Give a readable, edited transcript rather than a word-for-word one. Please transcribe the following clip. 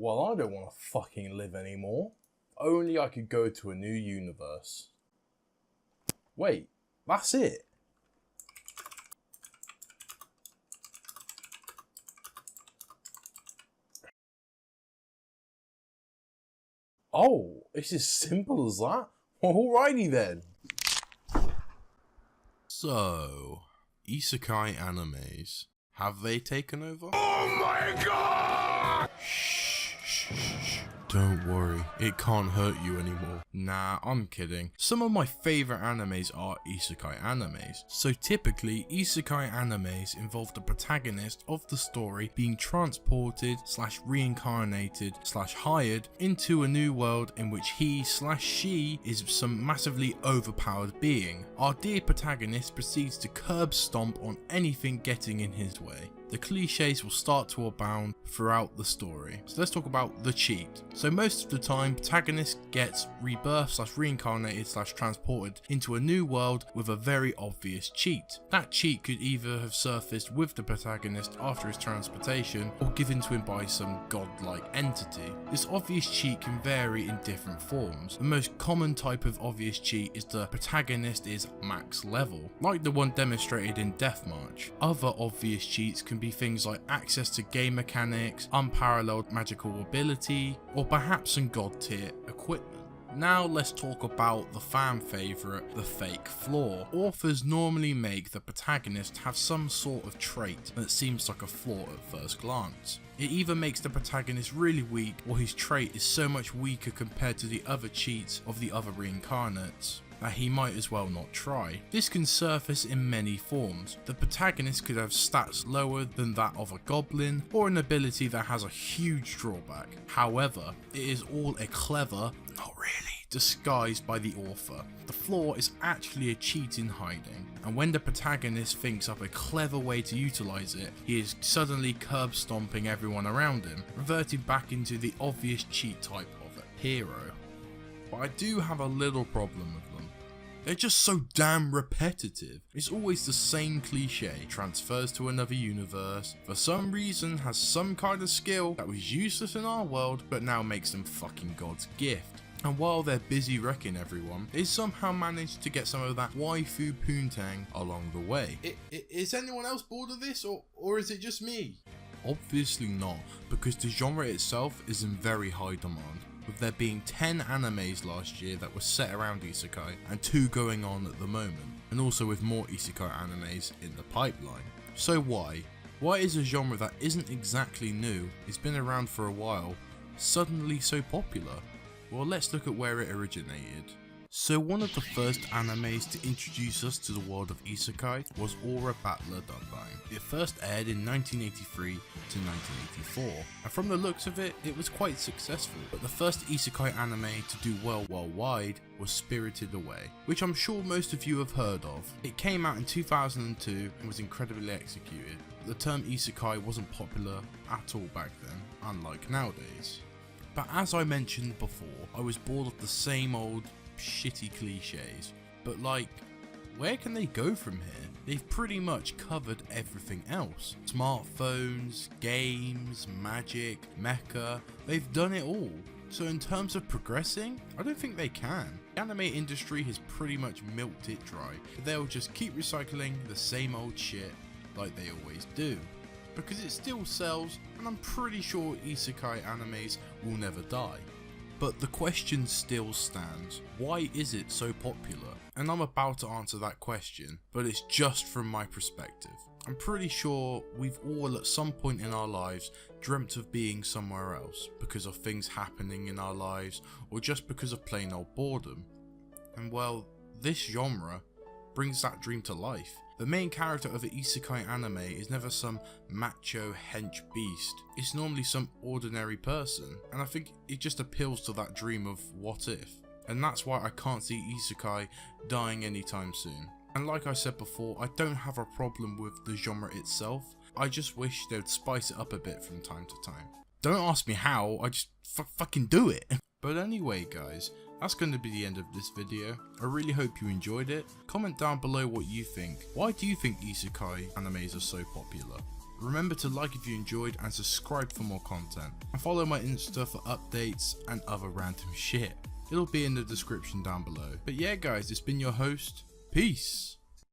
Well, I don't want to fucking live anymore. Only I could go to a new universe. Wait, that's it? Oh, it's as simple as that? Alrighty then. So, Isekai animes, have they taken over? Oh my god! Shh. Don't worry, it can't hurt you anymore. Nah, I'm kidding. Some of my favourite animes are Isekai animes. So typically, Isekai animes involve the protagonist of the story being transported / reincarnated / hired into a new world in which he / she is some massively overpowered being. Our dear protagonist proceeds to curb stomp on anything getting in his way. The cliches will start to abound throughout the story. So let's talk about the cheat. So most of the time, protagonist gets rebirthed / reincarnated / transported into a new world with a very obvious cheat. That cheat could either have surfaced with the protagonist after his transportation or given to him by some godlike entity. This obvious cheat can vary in different forms. The most common type of obvious cheat is the protagonist is max level, like the one demonstrated in Deathmarch. Other obvious cheats can be things like access to game mechanics, unparalleled magical ability, or perhaps some god tier equipment. Now let's talk about the fan favourite, the fake flaw. Authors normally make the protagonist have some sort of trait that seems like a flaw at first glance. It either makes the protagonist really weak, or his trait is so much weaker compared to the other cheats of the other reincarnates that he might as well not try. This can surface in many forms. The protagonist could have stats lower than that of a goblin, or an ability that has a huge drawback. However, it is all a clever, not really, disguised by the author. The flaw is actually a cheat in hiding, and when the protagonist thinks up a clever way to utilise it, he is suddenly curb stomping everyone around him, reverting back into the obvious cheat type of a hero. But I do have a little problem with them. They're just so damn repetitive. It's always the same cliche, transfers to another universe, for some reason has some kind of skill that was useless in our world but now makes them fucking God's gift. And while they're busy wrecking everyone, they somehow manage to get some of that waifu poontang along the way. Is anyone else bored of this, or is it just me? Obviously not, because the genre itself is in very high demand, with there being 10 animes last year that were set around Isekai, and 2 going on at the moment, and also with more Isekai animes in the pipeline. So why? Why is a genre that isn't exactly new, it's been around for a while, suddenly so popular? Well, let's look at where it originated. So one of the first animes to introduce us to the world of Isekai was Aura Battler Dunbine. It first aired in 1983 to 1984, and from the looks of it, it was quite successful. But the first Isekai anime to do well worldwide was Spirited Away, which I'm sure most of you have heard of. It came out in 2002 and was incredibly executed. The term Isekai wasn't popular at all back then, unlike nowadays. But as I mentioned before, I was bored of the same old shitty cliches, but like, where can they go from here? They've pretty much covered everything else. Smartphones, games, magic, mecha, they've done it all. So in terms of progressing, I don't think they can. The anime industry has pretty much milked it dry. They'll just keep recycling the same old shit like they always do, because it still sells, and I'm pretty sure Isekai animes will never die. But the question still stands, why is it so popular? And I'm about to answer that question, but it's just from my perspective. I'm pretty sure we've all at some point in our lives dreamt of being somewhere else, because of things happening in our lives, or just because of plain old boredom. And well, this genre brings that dream to life. The main character of an isekai anime is never some macho hench beast, it's normally some ordinary person, and I think it just appeals to that dream of what if. And that's why I can't see isekai dying anytime soon. And like I said before, I don't have a problem with the genre itself, I just wish they'd spice it up a bit from time to time. Don't ask me how, I just fucking do it. But anyway guys, that's going to be the end of this video. I really hope you enjoyed it. Comment down below what you think. Why do you think isekai animes are so popular? Remember to like if you enjoyed and subscribe for more content. And follow my Insta for updates and other random shit. It'll be in the description down below. But yeah guys, it's been your host. Peace.